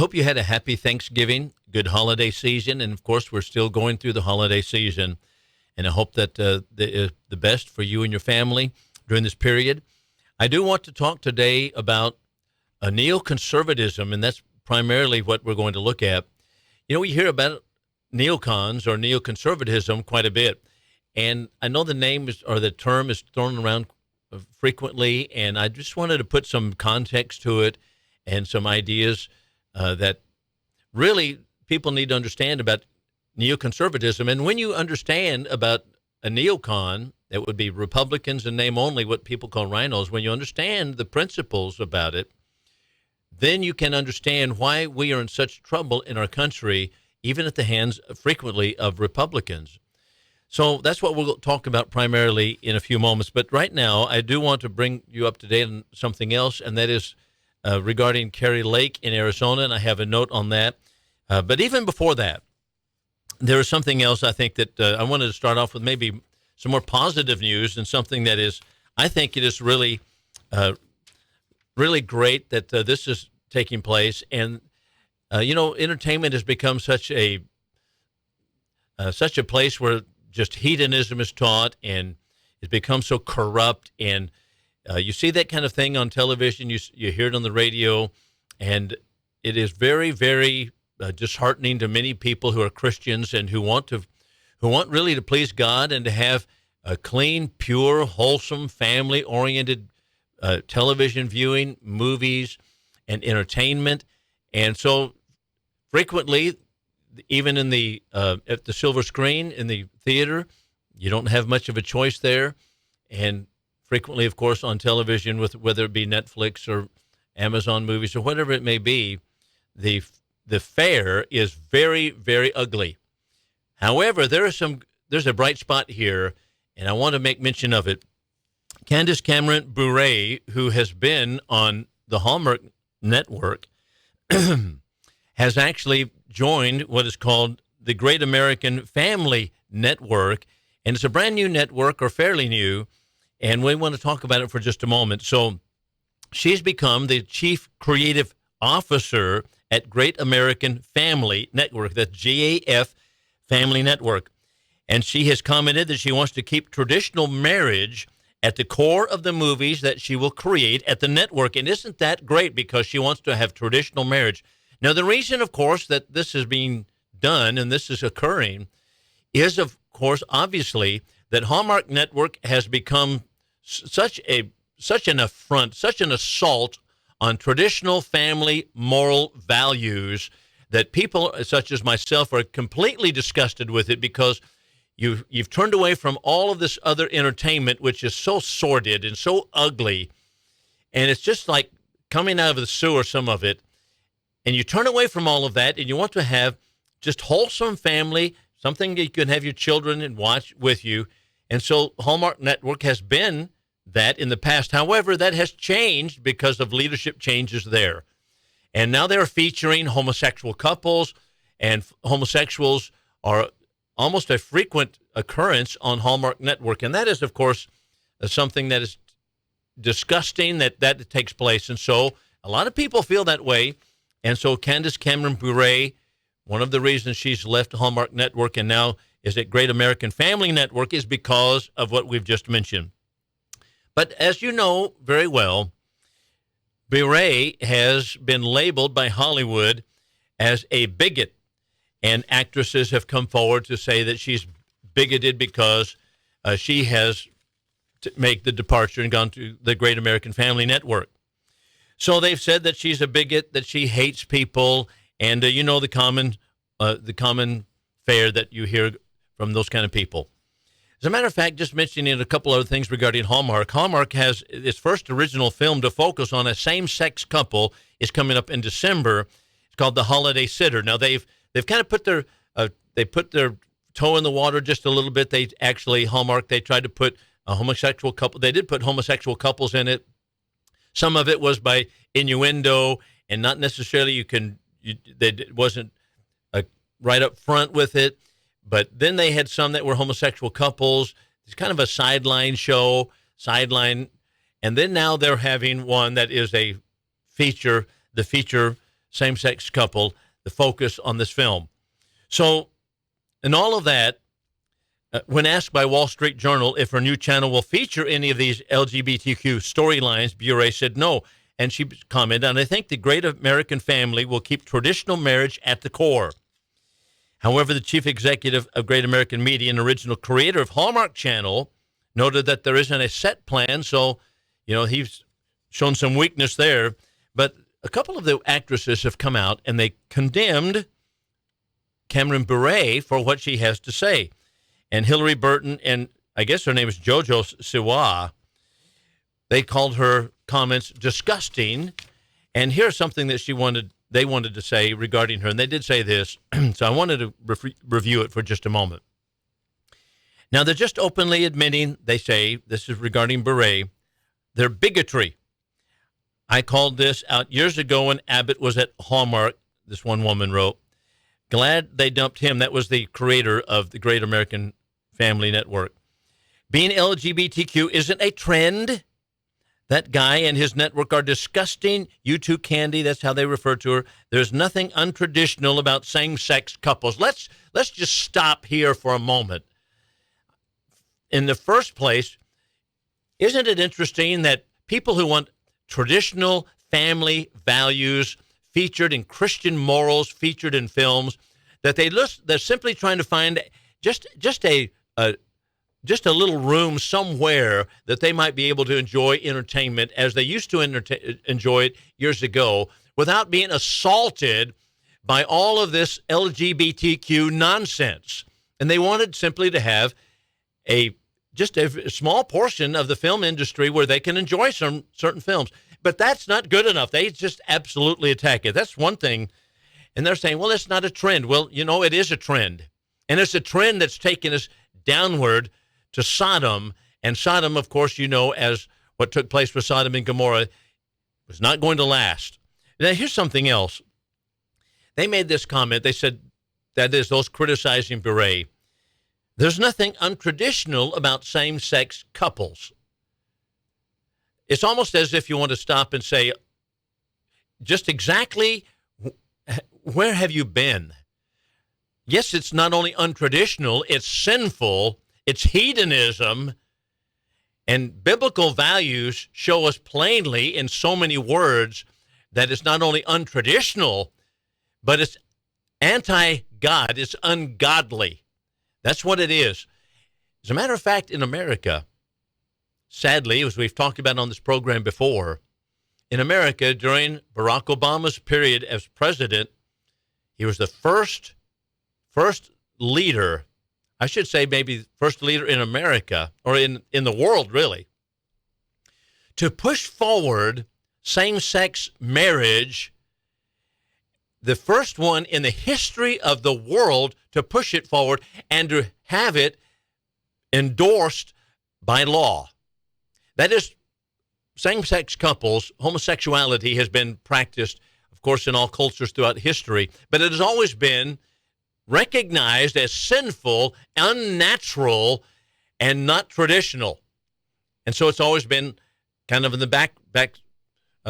hope you had a happy Thanksgiving, good holiday season, and of course, we're still going through the holiday season. And I hope that the best for you and your family during this period. I do want to talk today about neoconservatism, and that's primarily what we're going to look at. You know, we hear about neocons or neoconservatism quite a bit, and I know the name is, or the term is thrown around frequently, and I just wanted to put some context to it and some ideas that really people need to understand about neoconservatism. And when you understand about a neocon, that would be Republicans in name only, what people call rhinos, when you understand the principles about it, then you can understand why we are in such trouble in our country, even at the hands frequently of Republicans. So that's what we'll talk about primarily in a few moments. But right now, I do want to bring you up to date on something else, and that is regarding KARI Lake in Arizona, and I have a note on that. But even before that, there is something else I think that I wanted to start off with, maybe some more positive news, and something that is, I think it is really, really great that this is taking place. And, entertainment has become such a place where just hedonism is taught, and it's become so corrupt. And you see that kind of thing on television, you hear it on the radio, and it is very, very disheartening to many people who are Christians and who want really to please God and to have a clean, pure, wholesome, family-oriented television viewing, movies, and entertainment. And so frequently, even in the at the silver screen in the theater, you don't have much of a choice there. And frequently, of course, on television, with whether it be Netflix or Amazon movies or whatever it may be, the fare is very, very ugly. However, there's a bright spot here, and I want to make mention of it. Candace Cameron Bure, who has been on the Hallmark network, has actually joined what is called the Great American Family Network, and it's a brand new network, or fairly new, and we want to talk about it for just a moment. So she's become the chief creative officer at Great American Family Network, that's GAF Family Network. And she has commented that she wants to keep traditional marriage at the core of the movies that she will create at the network. And isn't that great? Because she wants to have traditional marriage. Now, the reason, of course, that this is being done and this is occurring is, of course, obviously, that Hallmark Network has become such an affront, such an assault on traditional family moral values that people such as myself are completely disgusted with it, because you've turned away from all of this other entertainment, which is so sordid and so ugly, and it's just like coming out of the sewer, some of it, and you turn away from all of that, and you want to have just wholesome family, something you can have your children and watch with you. And so Hallmark Network has been that in the past. However, that has changed because of leadership changes there. And now they're featuring homosexual couples, and homosexuals are almost a frequent occurrence on Hallmark Network. And that is, of course, something that is disgusting that takes place. And so a lot of people feel that way. And so Candace Cameron Bure, one of the reasons she's left Hallmark Network and now is at Great American Family Network, is because of what we've just mentioned. But as you know very well, Bure has been labeled by Hollywood as a bigot, and actresses have come forward to say that she's bigoted because she has to make the departure and gone to the Great American Family Network. So they've said that she's a bigot, that she hates people, and the common fare that you hear from those kind of people. As a matter of fact, just mentioning a couple other things regarding Hallmark. Hallmark has its first original film to focus on a same-sex couple is coming up in December. It's called The Holiday Sitter. Now they've kind of put their toe in the water just a little bit. Hallmark, they tried to put a homosexual couple. They did put homosexual couples in it. Some of it was by innuendo, and not necessarily it wasn't right up front with it. But then they had some that were homosexual couples. It's kind of a sideline. And then now they're having one that is the feature same-sex couple, the focus on this film. So, in all of that, when asked by Wall Street Journal if her new channel will feature any of these LGBTQ storylines, Bure said no. And she commented, and I think the great American family will keep traditional marriage at the core. However, the chief executive of Great American Media and original creator of Hallmark Channel noted that there isn't a set plan, so, he's shown some weakness there. But a couple of the actresses have come out, and they condemned Cameron Bure for what she has to say. And Hillary Burton, and I guess her name is JoJo Siwa, they called her comments disgusting. And here's something that they wanted to say regarding her, and they did say this, so I wanted to review it for just a moment. Now, they're just openly admitting, they say, this is regarding Bure, their bigotry. I called this out years ago when Abbott was at Hallmark, this one woman wrote. Glad they dumped him. That was the creator of the Great American Family Network. Being LGBTQ isn't a trend. That guy and his network are disgusting. You too, Candy. That's how they refer to her. There's nothing untraditional about same-sex couples. Let's just stop here for a moment. In the first place, isn't it interesting that people who want traditional family values featured in Christian morals, featured in films, that they're simply trying to find just a little room somewhere that they might be able to enjoy entertainment as they used to enjoy it years ago without being assaulted by all of this LGBTQ nonsense. And they wanted simply to have just a small portion of the film industry where they can enjoy some certain films. But that's not good enough. They just absolutely attack it. That's one thing. And they're saying, well, it's not a trend. Well, it is a trend. And it's a trend that's taken us downward to Sodom. And Sodom, of course, as what took place with Sodom and Gomorrah, was not going to last. Now, here's something else. They made this comment. They said, that is, those criticizing Bure, there's nothing untraditional about same-sex couples. It's almost as if you want to stop and say, just exactly where have you been? Yes, it's not only untraditional, it's sinful, it's hedonism, and biblical values show us plainly in so many words that it's not only untraditional, but it's anti-God, it's ungodly. That's what it is. As a matter of fact, in America, sadly, as we've talked about on this program before, in America, during Barack Obama's period as president, he was the first leader, I should say maybe first leader in America, or in the world, really, to push forward same-sex marriage, the first one in the history of the world to push it forward and to have it endorsed by law. That is, same-sex couples, homosexuality has been practiced, of course, in all cultures throughout history, but it has always been recognized as sinful, unnatural, and not traditional. And so it's always been kind of in the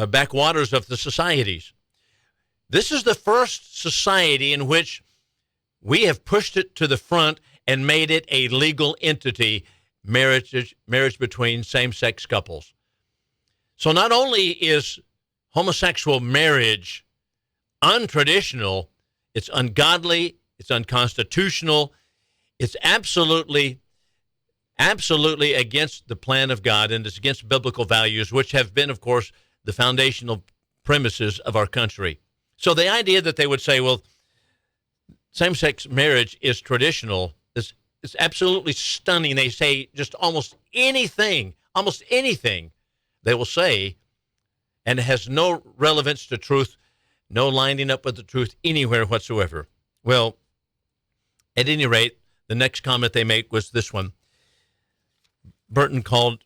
backwaters of the societies. This is the first society in which we have pushed it to the front and made it a legal entity, marriage between same-sex couples. So not only is homosexual marriage untraditional, it's ungodly, it's unconstitutional, it's absolutely against the plan of God, and it's against biblical values, which have been, of course, the foundational premises of our country. So the idea that they would say, well, same-sex marriage is traditional, is absolutely stunning. They say just almost anything they will say, and it has no relevance to truth, no lining up with the truth anywhere whatsoever. Well, at any rate, the next comment they make was this one. Burton called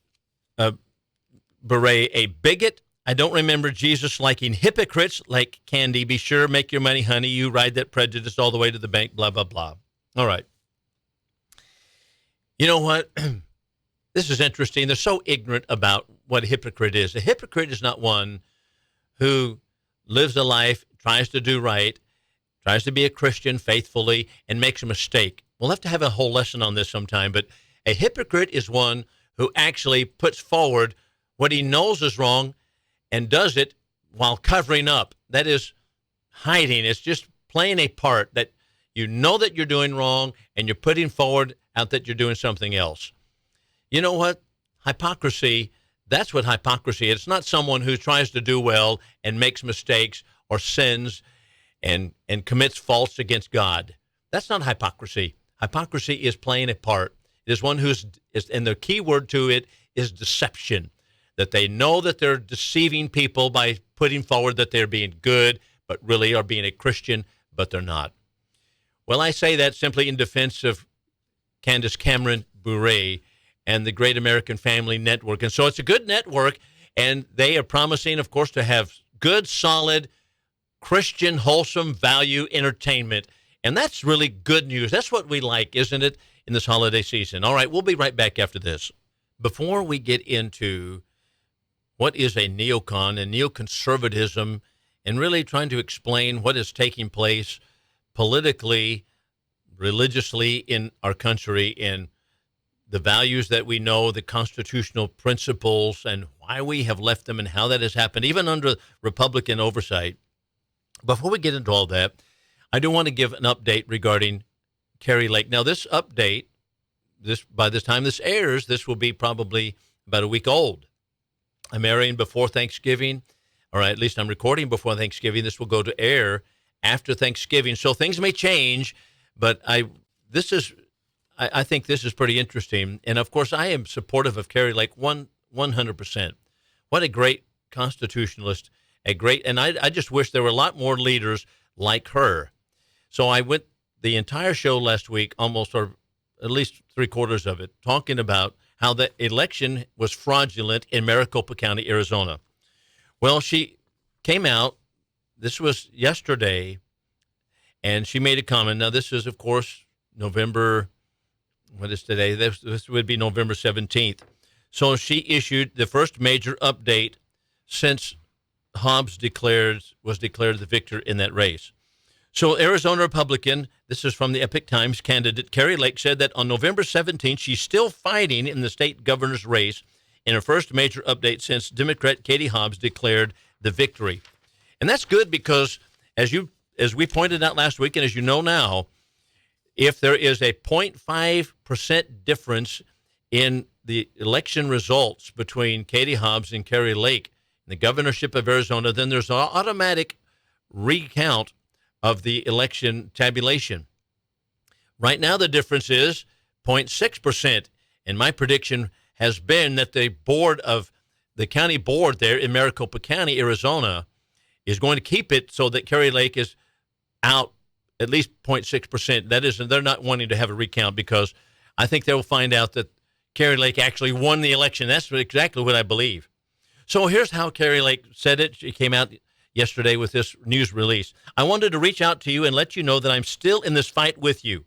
Bure a bigot. I don't remember Jesus liking hypocrites like Candy. Be sure, make your money, honey. You ride that prejudice all the way to the bank, blah, blah, blah. All right. You know what? This is interesting. They're so ignorant about what a hypocrite is. A hypocrite is not one who lives a life tries to do right, tries to be a Christian faithfully, and makes a mistake. We'll have to have a whole lesson on this sometime, but a hypocrite is one who actually puts forward what he knows is wrong and does it while covering up. That is hiding. It's just playing a part that you know that you're doing wrong and you're putting forward out that you're doing something else. You know what? Hypocrisy, that's what hypocrisy is. It's not someone who tries to do well and makes mistakes or sins and commits faults against God. That's not hypocrisy. Hypocrisy is playing a part. It is one and the key word to it is deception, that they know that they're deceiving people by putting forward that they're being good, but really are being a Christian, but they're not. Well, I say that simply in defense of Candace Cameron Bure and the Great American Family Network. And so it's a good network, and they are promising, of course, to have good, solid, Christian, wholesome value entertainment. And that's really good news. That's what we like, isn't it, in this holiday season? All right, we'll be right back after this. Before we get into what is a neocon and neoconservatism and really trying to explain what is taking place politically, religiously in our country, and the values that we know, the constitutional principles, and why we have left them and how that has happened, even under Republican oversight. Before we get into all that, I do want to give an update regarding KARI Lake. Now, this update, by the time this airs, this will be probably about a week old. I'm airing before Thanksgiving, or at least I'm recording before Thanksgiving. This will go to air after Thanksgiving, so things may change, but I think this is pretty interesting. And, of course, I am supportive of KARI Lake 100%. What a great constitutionalist, and I just wish there were a lot more leaders like her. So I went the entire show last week, almost, or at least three-quarters of it, talking about how the election was fraudulent in Maricopa County, Arizona. Well, she came out, this was yesterday, and she made a comment. Now, this is, of course, November, what is today? This would be November 17th. So she issued the first major update since Hobbs was declared the victor in that race. So Arizona Republican, this is from the Epoch Times, candidate KARI Lake said that on November 17th, she's still fighting in the state governor's race in her first major update since Democrat Katie Hobbs declared the victory. And that's good because, as we pointed out last week, and as you know now, if there is a 0.5% difference in the election results between Katie Hobbs and KARI Lake in the governorship of Arizona, then there's an automatic recount of the election tabulation. Right now, the difference is 0.6%, and my prediction has been that the county board there in Maricopa County, Arizona, is going to keep it so that KARI Lake is out at least 0.6%. That is, they're not wanting to have a recount because I think they'll find out that KARI Lake actually won the election. That's exactly what I believe. So here's how KARI Lake said it. She came out yesterday with this news release. I wanted to reach out to you and let you know that I'm still in this fight with you.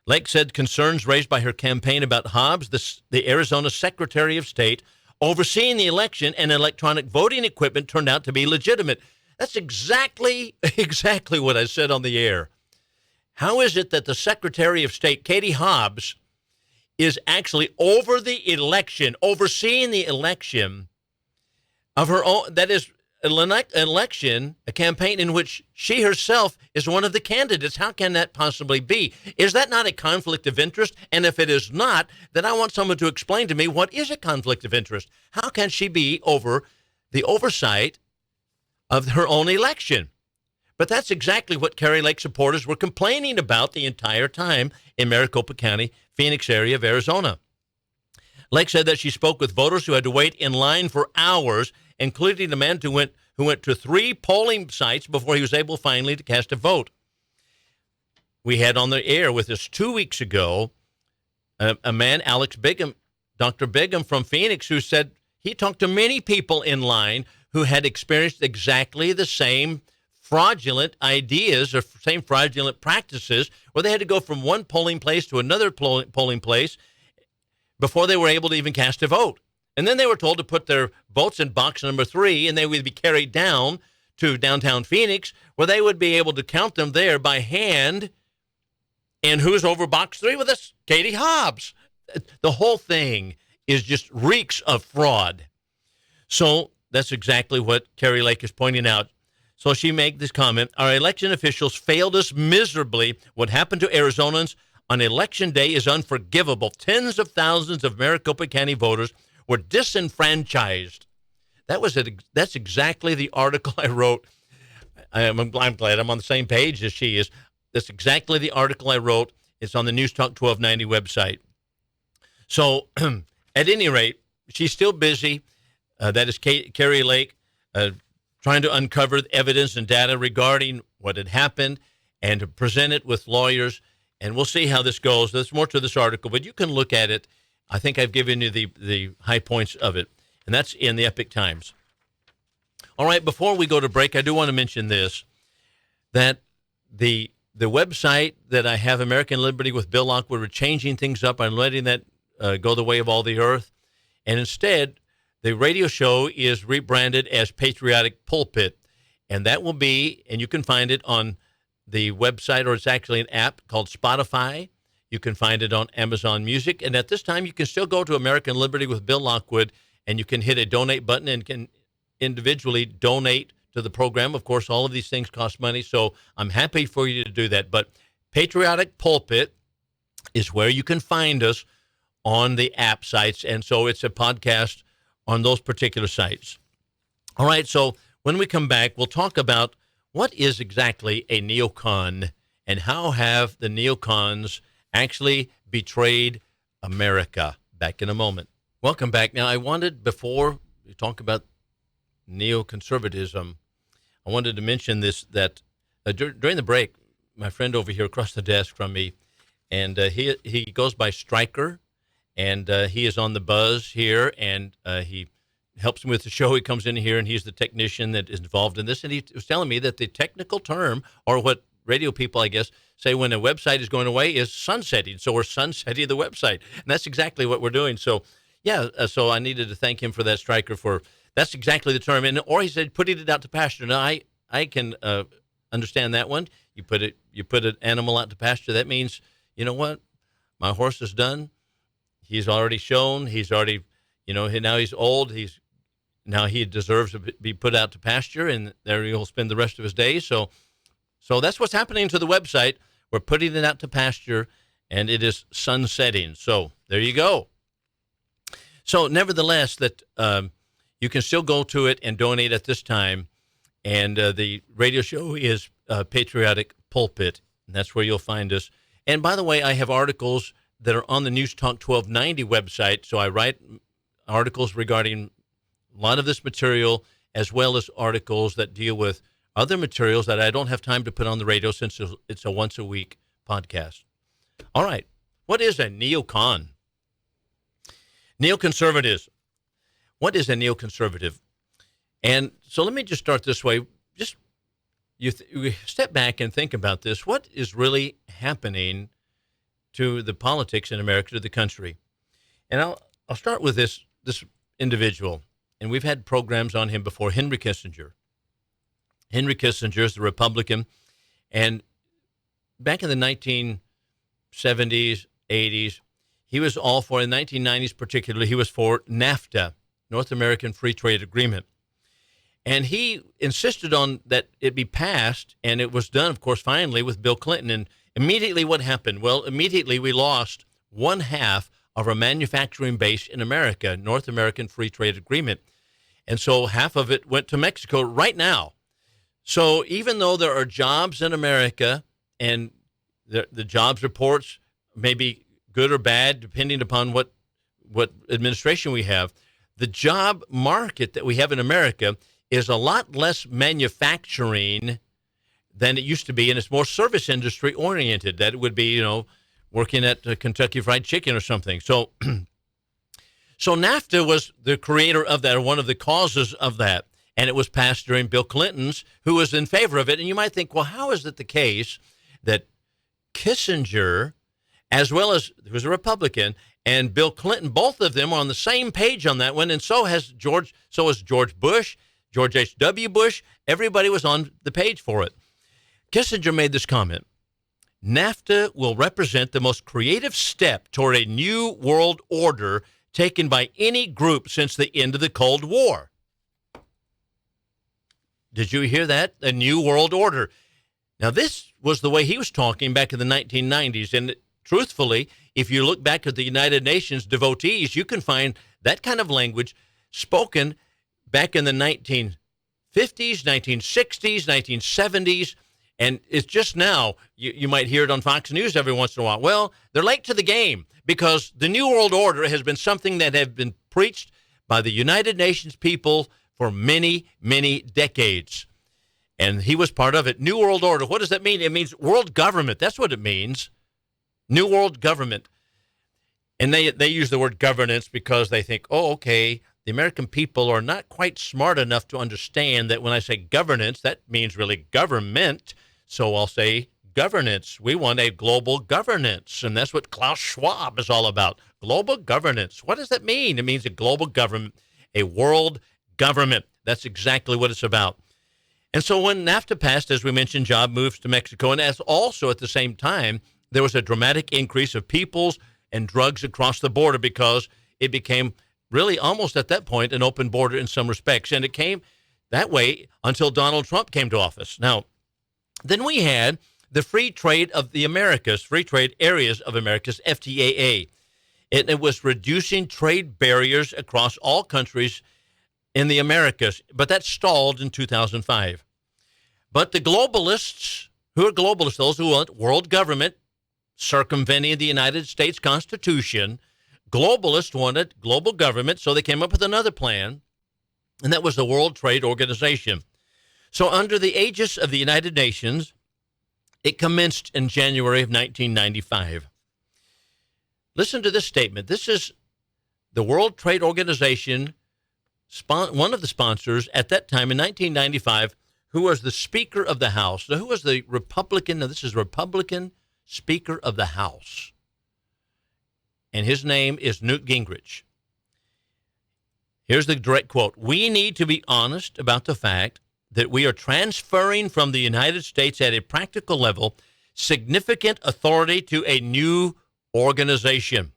Lake said concerns raised by her campaign about Hobbs, the Arizona Secretary of State, overseeing the election and electronic voting equipment turned out to be legitimate. That's exactly what I said on the air. How is it that the Secretary of State, Katie Hobbs, is actually overseeing the election of her own, that is, a campaign in which she herself is one of the candidates? How can that possibly be? Is that not a conflict of interest? And if it is not, then I want someone to explain to me what is a conflict of interest. How can she be over the oversight of her own election? But that's exactly what KARI Lake supporters were complaining about the entire time in Maricopa County, Phoenix area of Arizona. Lake said that she spoke with voters who had to wait in line for hours, including a man who went to 3 polling sites before he was able finally to cast a vote. We had on the air with us 2 weeks ago a man, Alex Bigham, Dr. Bigham from Phoenix, who said he talked to many people in line who had experienced exactly the same fraudulent ideas or same fraudulent practices where they had to go from one polling place to another polling place before they were able to even cast a vote. And then they were told to put their votes in box number 3, and they would be carried down to downtown Phoenix, where they would be able to count them there by hand. And who's over box 3 with us? Katie Hobbs. The whole thing is just reeks of fraud. So that's exactly what KARI Lake is pointing out. So she made this comment: our election officials failed us miserably. What happened to Arizonans on election day is unforgivable. Tens of thousands of Maricopa County voters were disenfranchised. That's exactly the article I wrote. I'm glad I'm on the same page as she is. That's exactly the article I wrote. It's on the News Talk 1290 website. So at any rate, she's still busy. That is KARI Lake, trying to uncover evidence and data regarding what had happened and to present it with lawyers. And we'll see how this goes. There's more to this article, but you can look at it. I think I've given you the high points of it, and that's in the Epic Times. All right, before we go to break, I do want to mention this, that the website that I have, American Liberty with Bill Lockwood, we're changing things up. I'm letting that go the way of all the earth. And instead, the radio show is rebranded as Patriotic Pulpit. And that will be, and you can find it on the website, or it's actually an app called Spotify. You can find it on Amazon Music. And at this time, you can still go to American Liberty with Bill Lockwood, and you can hit a donate button and can individually donate to the program. Of course, all of these things cost money, so I'm happy for you to do that. But Patriotic Pulpit is where you can find us on the app sites, and so it's a podcast on those particular sites. All right, so when we come back, we'll talk about what is exactly a neocon and how have the neocons actually betrayed America. Back in a moment. Welcome back. Now, I wanted, before we talk about Neo-Conservatism, I wanted to mention this, that during the break, my friend over here across the desk from me, and he goes by Stryker, and he is on the buzz here, and he helps me with the show. He comes in here, and he's the technician that is involved in this, and he was telling me that the technical term, or what radio people, I guess, say when a website is going away, is sunsetting. So we're sunsetting the website, and that's exactly what we're doing. So, yeah, so I needed to thank him for that, Stryker, for that's exactly the term. And or he said putting it out to pasture. Now I can understand that one. You put an animal out to pasture. That means, you know what, my horse is done. He's already shown. He's already, now he's old. Now he deserves to be put out to pasture, and there he'll spend the rest of his days. So that's what's happening to the website. We're putting it out to pasture, and it is sunsetting. So there you go. So nevertheless, that you can still go to it and donate at this time. And the radio show is Patriotic Pulpit, and that's where you'll find us. And by the way, I have articles that are on the News Talk 1290 website. So I write articles regarding a lot of this material, as well as articles that deal with other materials that I don't have time to put on the radio since it's a once-a-week podcast. All right. What is a neocon? Neoconservatism. What is a neoconservative? And so let me just start this way. Just you step back and think about this. What is really happening to the politics in America, to the country? And I'll start with this individual. And we've had programs on him before, Henry Kissinger. Henry Kissinger is the Republican. And back in the 1970s, 80s, he was all for, in the 1990s particularly, he was for NAFTA, North American Free Trade Agreement. And he insisted on that it be passed, and it was done, of course, finally with Bill Clinton. And immediately what happened? Well, immediately we lost one half of our manufacturing base in America, North American Free Trade Agreement. And so half of it went to Mexico right now. So even though there are jobs in America, and the jobs reports may be good or bad, depending upon what administration we have, the job market that we have in America is a lot less manufacturing than it used to be, and it's more service industry oriented. That it would be, working at Kentucky Fried Chicken or something. So, so NAFTA was the creator of that, or one of the causes of that, and it was passed during Bill Clinton's, who was in favor of it. And you might think, well, how is it the case that Kissinger, as well as, who was a Republican, and Bill Clinton, both of them are on the same page on that one, and so is George Bush, George H.W. Bush, everybody was on the page for it. Kissinger made this comment: NAFTA will represent the most creative step toward a new world order taken by any group since the end of the Cold War. Did you hear that? A new world order. Now, this was the way he was talking back in the 1990s. And truthfully, if you look back at the United Nations devotees, you can find that kind of language spoken back in the 1950s, 1960s, 1970s. And it's just now, you might hear it on Fox News every once in a while. Well, they're late to the game because the New World Order has been something that have been preached by the United Nations people for many, many decades. And he was part of it. New World Order, what does that mean? It means world government. That's what it means. New world government. And they use the word governance because they think, oh, okay, the American people are not quite smart enough to understand that when I say governance, that means really government. So I'll say governance. We want a global governance. And that's what Klaus Schwab is all about. Global governance. What does that mean? It means a global government, a world government. That's exactly what it's about. And so when NAFTA passed, as we mentioned, job moves to Mexico. And as also at the same time, there was a dramatic increase of peoples and drugs across the border because it became really almost at that point an open border in some respects. And it came that way until Donald Trump came to office. Now, then we had the Free Trade of the Americas, Free Trade Areas of Americas, FTAA. It was reducing trade barriers across all countries in the Americas, but that stalled in 2005. But the globalists, who are globalists, those who want world government, circumventing the United States Constitution, globalists wanted global government, so they came up with another plan, and that was the World Trade Organization. So under the aegis of the United Nations, it commenced in January of 1995. Listen to this statement. This is the World Trade Organization, one of the sponsors at that time in 1995, who was the Speaker of the House. Now, who was the Republican? Now, this is Republican Speaker of the House. And his name is Newt Gingrich. Here's the direct quote. We need to be honest about the fact that we are transferring from the United States at a practical level significant authority to a new organization.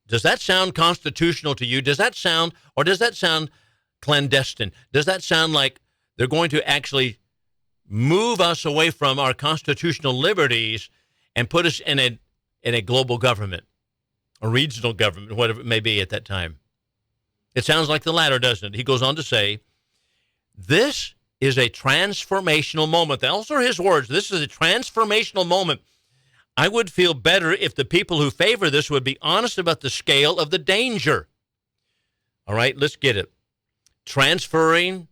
Does that sound constitutional to you? Does that sound clandestine? Does that sound like they're going to actually move us away from our constitutional liberties and put us in a global government, a regional government, whatever it may be at that time? It sounds like the latter, doesn't it? He goes on to say, this is a transformational moment. Those are his words. This is a transformational moment. I would feel better if the people who favor this would be honest about the scale of the danger. All right, let's get it. Transferring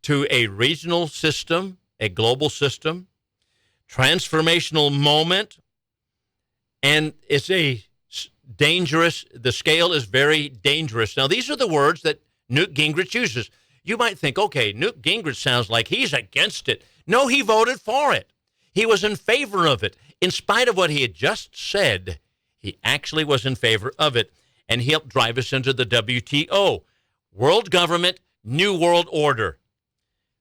to a regional system, a global system, transformational moment, and it's a dangerous, the scale is very dangerous. Now, these are the words that Newt Gingrich uses. You might think, okay, Newt Gingrich sounds like he's against it. No, he voted for it. He was in favor of it. In spite of what he had just said, he actually was in favor of it, and he helped drive us into the WTO, World Government, New World Order,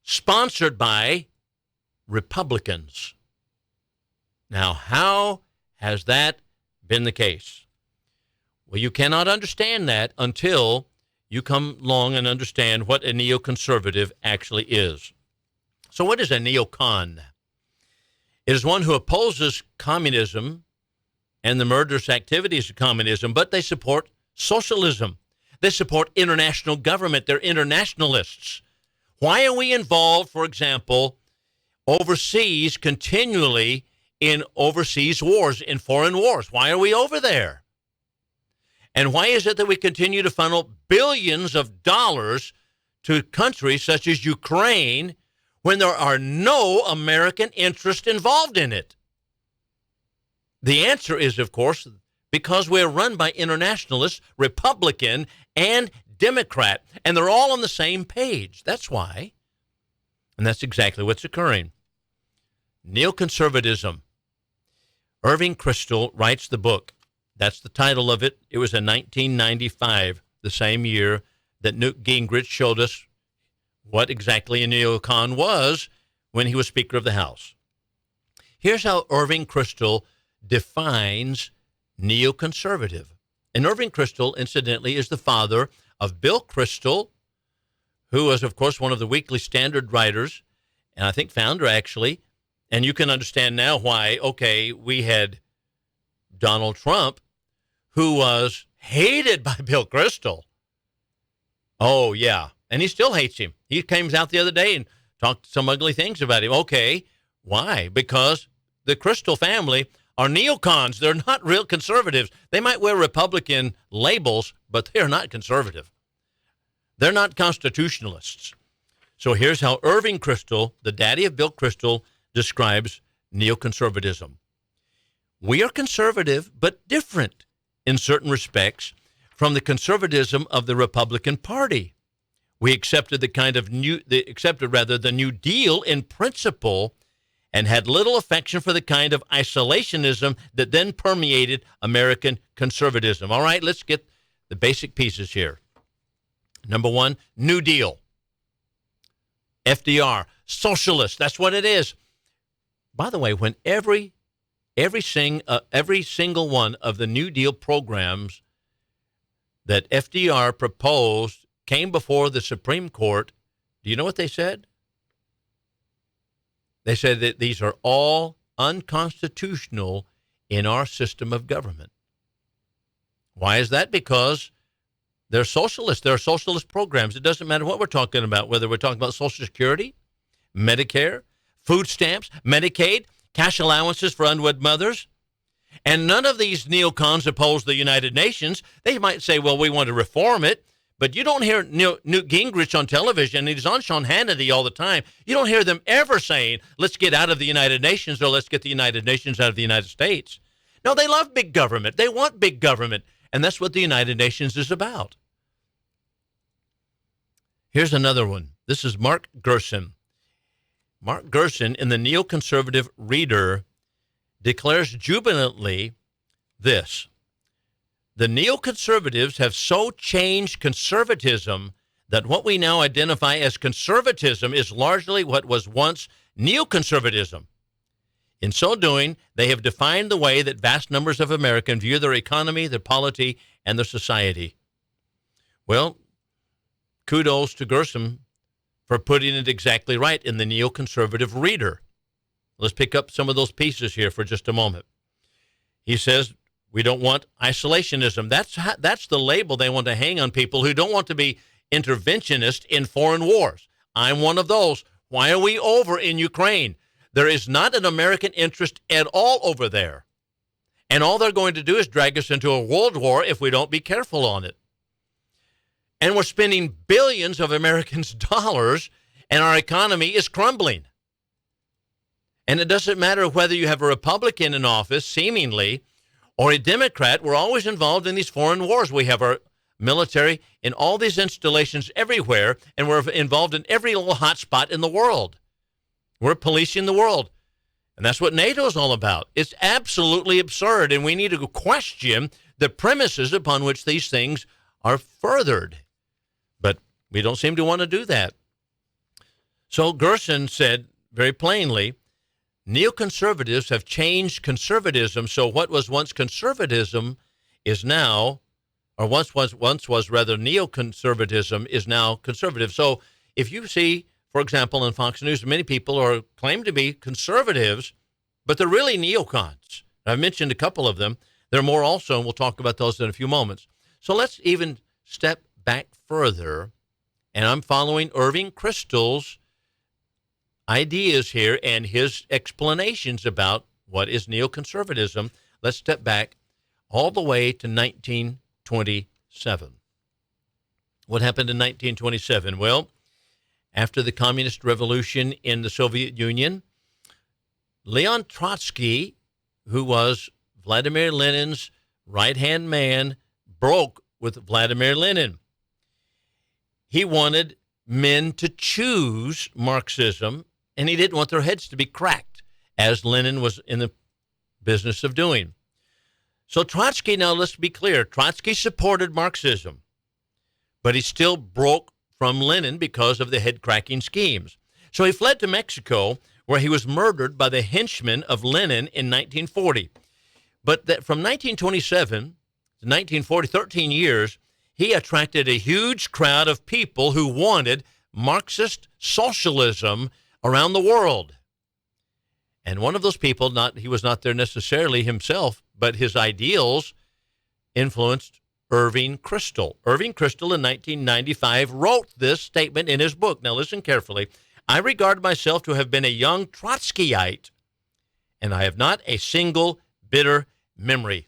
sponsored by Republicans. Now, how has that been the case? Well, you cannot understand that until you come along and understand what a neoconservative actually is. So what is a neocon? It is one who opposes communism and the murderous activities of communism, but they support socialism. They support international government. They're internationalists. Why are we involved, for example, overseas continually in overseas wars, in foreign wars? Why are we over there? And why is it that we continue to funnel billions of dollars to countries such as Ukraine when there are no American interest involved in it? The answer is, of course, because we're run by internationalists, Republican and Democrat, and they're all on the same page. That's why. And that's exactly what's occurring. Neo-Conservatism. Irving Kristol writes the book. That's the title of it. It was in 1995, the same year that Newt Gingrich showed us what exactly a neocon was when he was Speaker of the House. Here's how Irving Kristol defines neoconservative. And Irving Kristol, incidentally, is the father of Bill Kristol, who was, of course, one of the Weekly Standard writers, and I think founder, actually. And you can understand now why, okay, we had Donald Trump, who was hated by Bill Kristol. Oh, yeah. And he still hates him. He came out the other day and talked some ugly things about him. Okay, why? Because the Kristol family are neocons. They're not real conservatives. They might wear Republican labels, but they're not conservative. They're not constitutionalists. So here's how Irving Kristol, the daddy of Bill Kristol, describes neoconservatism. We are conservative, but different in certain respects from the conservatism of the Republican Party. We accepted the New Deal in principle and had little affection for the kind of isolationism that then permeated American conservatism. All right, let's get the basic pieces here. Number one, New Deal. FDR, socialist, that's what it is. By the way, when every single one of the New Deal programs that FDR proposed came before the Supreme Court, do you know what they said? They said that these are all unconstitutional in our system of government. Why is that? Because they're socialist. They're socialist programs. It doesn't matter what we're talking about, whether we're talking about Social Security, Medicare, food stamps, Medicaid, cash allowances for unwed mothers. And none of these neocons oppose the United Nations. They might say, well, we want to reform it. But you don't hear Newt Gingrich on television, and he's on Sean Hannity all the time. You don't hear them ever saying, let's get out of the United Nations or let's get the United Nations out of the United States. No, they love big government. They want big government. And that's what the United Nations is about. Here's another one. This is Mark Gerson. Mark Gerson, in the Neoconservative Reader, declares jubilantly this: the neoconservatives have so changed conservatism that what we now identify as conservatism is largely what was once neoconservatism. In so doing, they have defined the way that vast numbers of Americans view their economy, their polity, and their society. Well, kudos to Gerson for putting it exactly right in the Neoconservative Reader. Let's pick up some of those pieces here for just a moment. He says, we don't want isolationism. That's the label they want to hang on people who don't want to be interventionist in foreign wars. I'm one of those. Why are we over in Ukraine? There is not an American interest at all over there. And all they're going to do is drag us into a world war if we don't be careful on it. And we're spending billions of Americans' dollars, and our economy is crumbling. And it doesn't matter whether you have a Republican in office, seemingly, or a Democrat. We're always involved in these foreign wars. We have our military in all these installations everywhere, and we're involved in every little hot spot in the world. We're policing the world. And that's what NATO is all about. It's absolutely absurd, and we need to question the premises upon which these things are furthered. But we don't seem to want to do that. So Gerson said very plainly, neoconservatives have changed conservatism, so what was once conservatism is now, or once was rather neoconservatism is now conservative. So if you see, for example, in Fox News, many people are claim to be conservatives, but they're really neocons. I've mentioned a couple of them. There are more also, and we'll talk about those in a few moments. So let's even step back further, and I'm following Irving Kristol's ideas here and his explanations about what is neoconservatism. Let's step back all the way to 1927. What happened in 1927? Well, after the Communist Revolution in the Soviet Union, Leon Trotsky, who was Vladimir Lenin's right-hand man, broke with Vladimir Lenin. He wanted men to choose Marxism, and he didn't want their heads to be cracked, as Lenin was in the business of doing. So Trotsky, now let's be clear, Trotsky supported Marxism, but he still broke from Lenin because of the head-cracking schemes. So he fled to Mexico, where he was murdered by the henchmen of Lenin in 1940. But that from 1927 to 1940, 13 years, he attracted a huge crowd of people who wanted Marxist socialism around the world. And one of those people, he was not there necessarily himself, but his ideals influenced Irving Kristol. Irving Kristol in 1995 wrote this statement in his book. Now listen carefully. I regard myself to have been a young Trotskyite, and I have not a single bitter memory.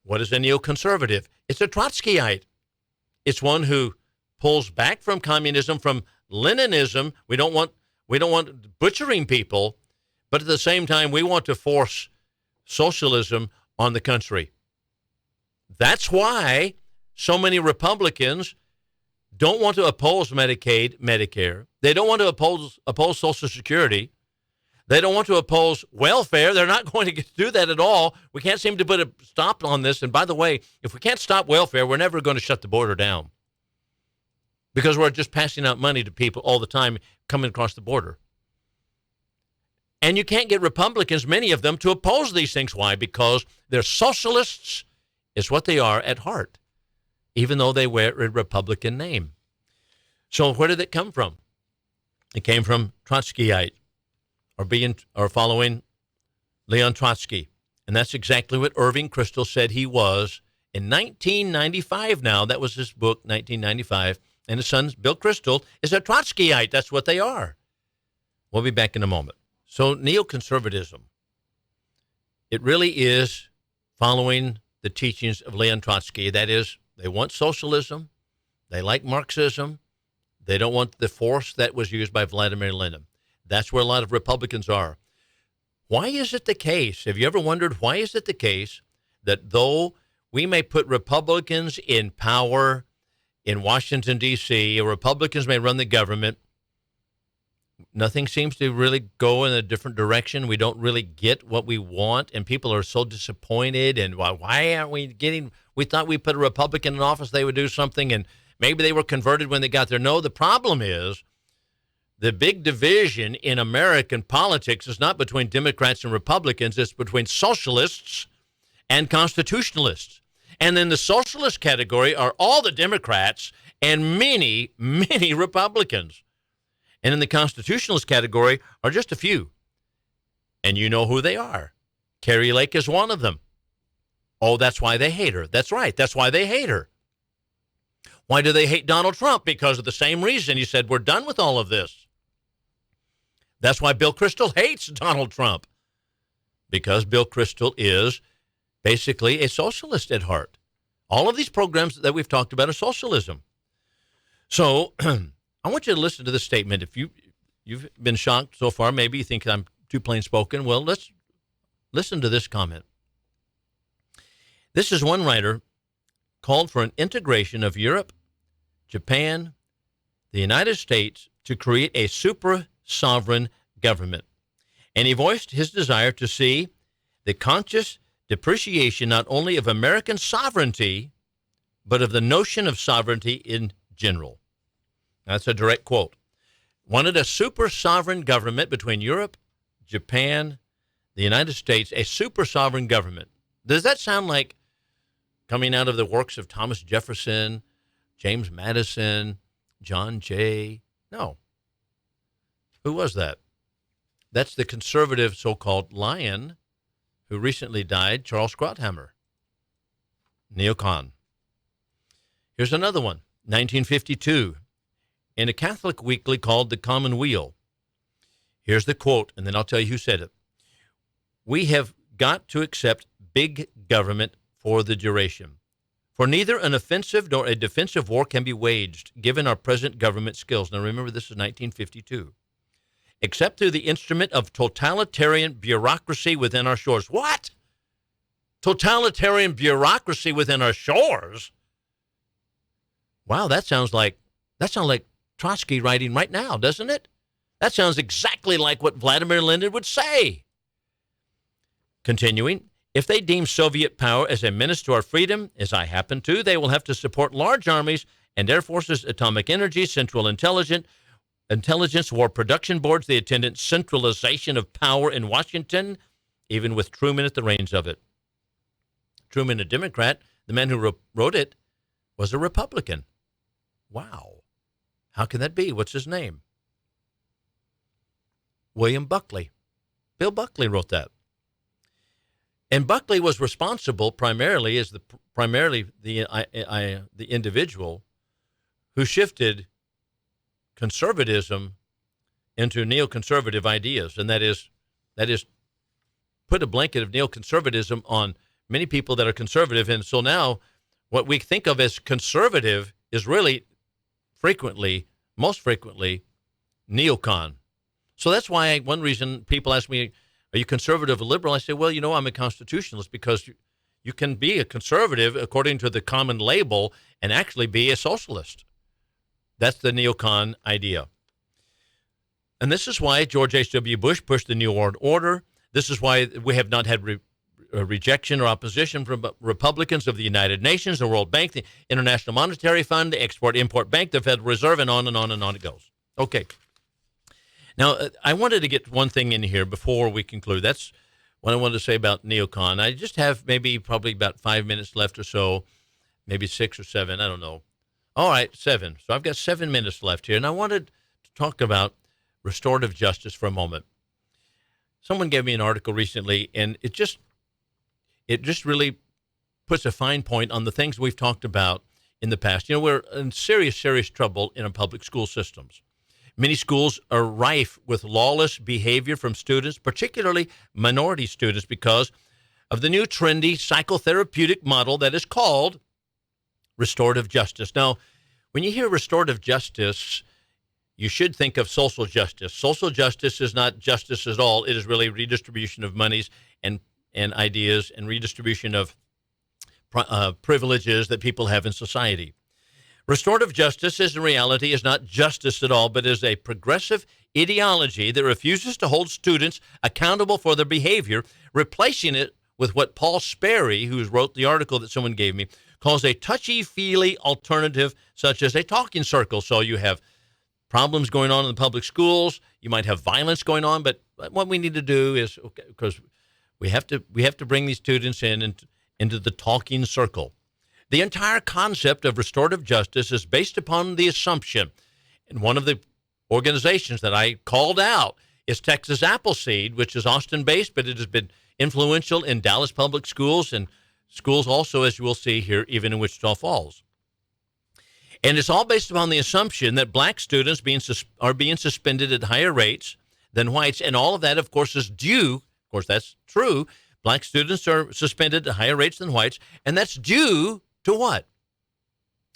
What is a neoconservative? It's a Trotskyite. It's one who pulls back from communism, from Leninism. We don't want butchering people, but at the same time, we want to force socialism on the country. That's why so many Republicans don't want to oppose Medicaid, Medicare. They don't want to oppose Social Security. They don't want to oppose welfare. They're not going to do that at all. We can't seem to put a stop on this. And by the way, if we can't stop welfare, we're never going to shut the border down, because we're just passing out money to people all the time coming across the border. And you can't get Republicans, many of them, to oppose these things. Why? Because they're socialists, is what they are at heart, even though they wear a Republican name. So where did it come from? It came from Trotskyite, or following Leon Trotsky. And that's exactly what Irving Kristol said he was in 1995 now. That was his book, 1995. And his son, Bill Kristol, is a Trotskyite. That's what they are. We'll be back in a moment. So neoconservatism, it really is following the teachings of Leon Trotsky. That is, they want socialism. They like Marxism. They don't want the force that was used by Vladimir Lenin. That's where a lot of Republicans are. Why is it the case? Have you ever wondered why is it the case that though we may put Republicans in power in Washington, D.C., or Republicans may run the government, nothing seems to really go in a different direction. We don't really get what we want, and people are so disappointed. And why aren't we getting, we thought we put a Republican in office, they would do something, and maybe they were converted when they got there. No, the problem is the big division in American politics is not between Democrats and Republicans. It's between socialists and constitutionalists. And in the socialist category are all the Democrats and many, many Republicans. And in the constitutionalist category are just a few. And you know who they are. KARI Lake is one of them. Oh, that's why they hate her. That's right. That's why they hate her. Why do they hate Donald Trump? Because of the same reason. He said, we're done with all of this. That's why Bill Kristol hates Donald Trump. Because Bill Kristol is basically a socialist at heart. All of these programs that we've talked about are socialism. So I want you to listen to this statement. If you've been shocked so far, maybe you think I'm too plain spoken. Well, let's listen to this comment. This is one writer called for an integration of Europe, Japan, the United States to create a super-sovereign government. And he voiced his desire to see the conscious depreciation not only of American sovereignty, but of the notion of sovereignty in general. That's a direct quote. Wanted a super-sovereign government between Europe, Japan, the United States, a super-sovereign government. Does that sound like coming out of the works of Thomas Jefferson, James Madison, John Jay? No. Who was that? That's the conservative so-called lion who recently died, Charles Krauthammer, neocon. Here's another one, 1952, in a Catholic weekly called The Commonweal. Here's the quote, and then I'll tell you who said it. We have got to accept big government for the duration. For neither an offensive nor a defensive war can be waged, given our present government skills. Now remember, this is 1952. Except through the instrument of totalitarian bureaucracy within our shores. What? Totalitarian bureaucracy within our shores? Wow, that sounds like Trotsky writing right now, doesn't it? That sounds exactly like what Vladimir Lenin would say. Continuing, If they deem Soviet power as a menace to our freedom, as I happen to, they will have to support large armies and air forces, atomic energy, central intelligence, war production boards, the attendant centralization of power in Washington, even with Truman at the reins of it. Truman, a Democrat, the man who wrote it, was a Republican. Wow. How can that be? What's his name? William Buckley. Bill Buckley wrote that. And Buckley was responsible primarily as the individual who shifted conservatism into neoconservative ideas, and that is put a blanket of neoconservatism on many people that are conservative. And so now what we think of as conservative is really most frequently neocon. So that's why one reason people ask me, are you conservative or liberal? I say, well, I'm a constitutionalist, because you can be a conservative according to the common label and actually be a socialist. That's the neocon idea. And this is why George H.W. Bush pushed the New World Order. This is why we have not had rejection or opposition from Republicans of the United Nations, the World Bank, the International Monetary Fund, the Export-Import Bank, the Federal Reserve, and on and on and on it goes. Okay. Now, I wanted to get one thing in here before we conclude. That's what I wanted to say about neocon. I just have probably about 5 minutes left or so, maybe 6 or 7, I don't know. All right, 7. So I've got 7 minutes left here, and I wanted to talk about restorative justice for a moment. Someone gave me an article recently, and it just really puts a fine point on the things we've talked about in the past. We're in serious trouble in our public school systems. Many schools are rife with lawless behavior from students, particularly minority students, because of the new trendy psychotherapeutic model that is called restorative justice. Now, when you hear restorative justice, you should think of social justice. Social justice is not justice at all. It is really redistribution of monies and ideas and redistribution of privileges that people have in society. Restorative justice in reality is not justice at all, but is a progressive ideology that refuses to hold students accountable for their behavior, replacing it with what Paul Sperry, who wrote the article that someone gave me, calls a touchy-feely alternative, such as a talking circle. So you have problems going on in the public schools, you might have violence going on, but what we need to do is, because we have to bring these students into the talking circle. The entire concept of restorative justice is based upon the assumption, and one of the organizations that I called out is Texas Appleseed, which is Austin-based, but it has been influential in Dallas public schools and schools also, as you will see here, even in Wichita Falls. And it's all based upon the assumption that black students are being suspended at higher rates than whites, and all of that, of course, is due. Of course, that's true. Black students are suspended at higher rates than whites, and that's due to what?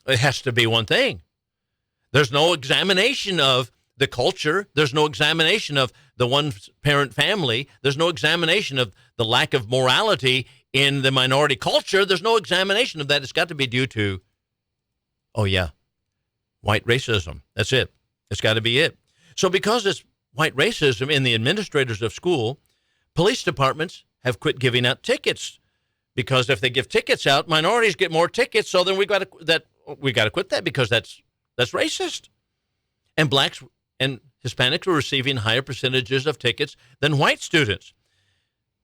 It has to be one thing. There's no examination of the culture. There's no examination of the one-parent family. There's no examination of the lack of morality in the minority culture. There's no examination of that. It's got to be due to, white racism. That's it. It's got to be it. So because it's white racism in the administrators of school, police departments have quit giving out tickets. Because if they give tickets out, minorities get more tickets. So then we got to quit that, because that's racist. And blacks and Hispanics were receiving higher percentages of tickets than white students.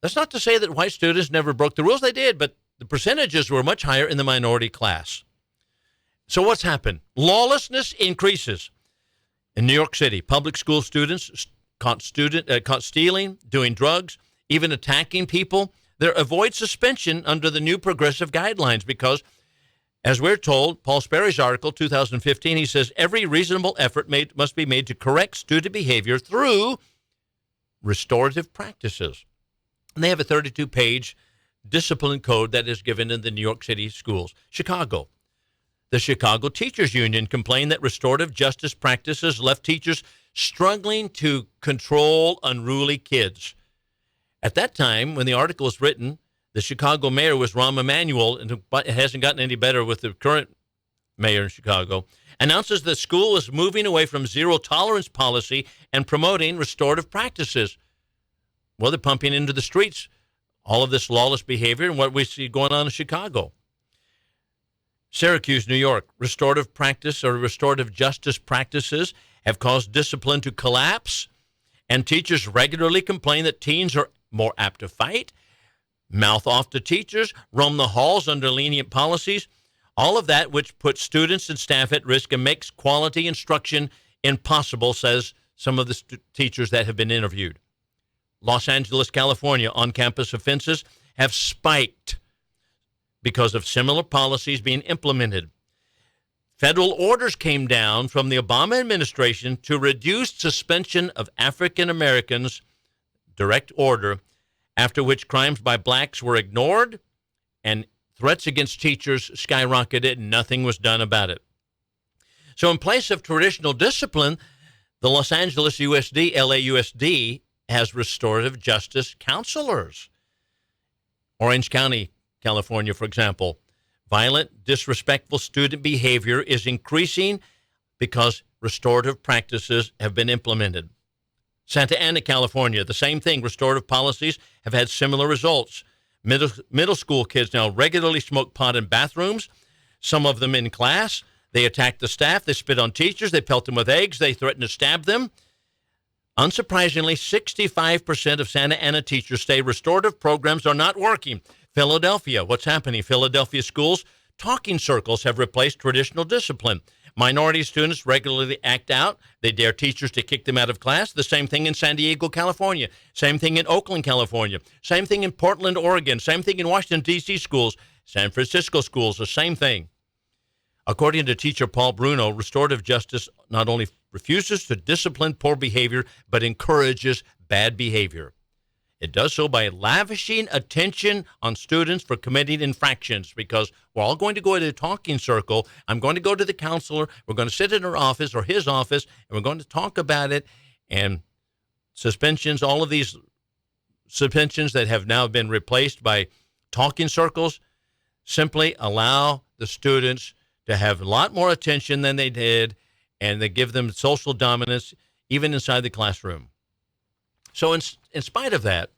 That's not to say that white students never broke the rules. They did, but the percentages were much higher in the minority class. So what's happened? Lawlessness increases. In New York City, public school students caught stealing, doing drugs, even attacking people. They avoid suspension under the new progressive guidelines because, as we're told, Paul Sperry's article, 2015, he says, every reasonable effort must be made to correct student behavior through restorative practices. And they have a 32-page discipline code that is given in the New York City schools. Chicago. The Chicago Teachers Union complained that restorative justice practices left teachers struggling to control unruly kids. At that time, when the article was written, the Chicago mayor was Rahm Emanuel, and it hasn't gotten any better with the current mayor in Chicago, announces the school is moving away from zero-tolerance policy and promoting restorative practices. Well, they're pumping into the streets all of this lawless behavior and what we see going on in Chicago. Syracuse, New York, restorative practice or restorative justice practices have caused discipline to collapse, and teachers regularly complain that teens are more apt to fight, mouth off to teachers, roam the halls under lenient policies, all of that which puts students and staff at risk and makes quality instruction impossible, says some of the teachers that have been interviewed. Los Angeles, California, on-campus offenses have spiked because of similar policies being implemented. Federal orders came down from the Obama administration to reduce suspension of African Americans, direct order, after which crimes by blacks were ignored and threats against teachers skyrocketed and nothing was done about it. So in place of traditional discipline, the Los Angeles USD, LAUSD, has restorative justice counselors. Orange County, California, for example, violent, disrespectful student behavior is increasing because restorative practices have been implemented. Santa Ana, California, the same thing. Restorative policies have had similar results. Middle school kids now regularly smoke pot in bathrooms, some of them in class. They attack the staff. They spit on teachers. They pelt them with eggs. They threaten to stab them. Unsurprisingly, 65% of Santa Ana teachers say restorative programs are not working. Philadelphia, what's happening? Philadelphia schools, talking circles have replaced traditional discipline. Minority students regularly act out. They dare teachers to kick them out of class. The same thing in San Diego, California. Same thing in Oakland, California. Same thing in Portland, Oregon. Same thing in Washington, D.C. schools. San Francisco schools, the same thing. According to teacher Paul Bruno, restorative justice not only refuses to discipline poor behavior, but encourages bad behavior. It does so by lavishing attention on students for committing infractions, because we're all going to go to a talking circle. I'm going to go to the counselor. We're going to sit in her office or his office, and we're going to talk about it. And suspensions, all of these suspensions that have now been replaced by talking circles, simply allow the students to have a lot more attention than they did, and they give them social dominance even inside the classroom. So in spite of that,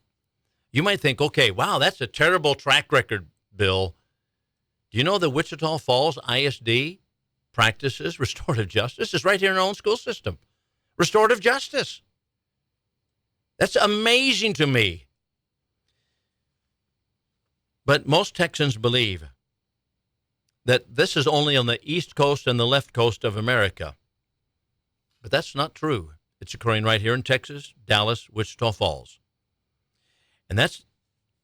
you might think, okay, wow, that's a terrible track record, Bill. Do you know that Wichita Falls ISD practices restorative justice? It's right here in our own school system. Restorative justice. That's amazing to me. But most Texans believe that this is only on the East Coast and the left coast of America. But that's not true. It's occurring right here in Texas, Dallas, Wichita Falls. And that's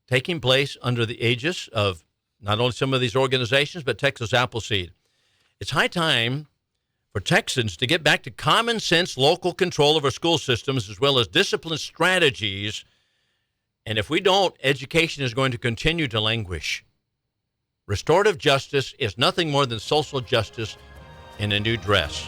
taking place under the aegis of not only some of these organizations, but Texas Appleseed. It's high time for Texans to get back to common sense local control of our school systems, as well as discipline strategies. And if we don't, education is going to continue to languish. Restorative justice is nothing more than social justice in a new dress.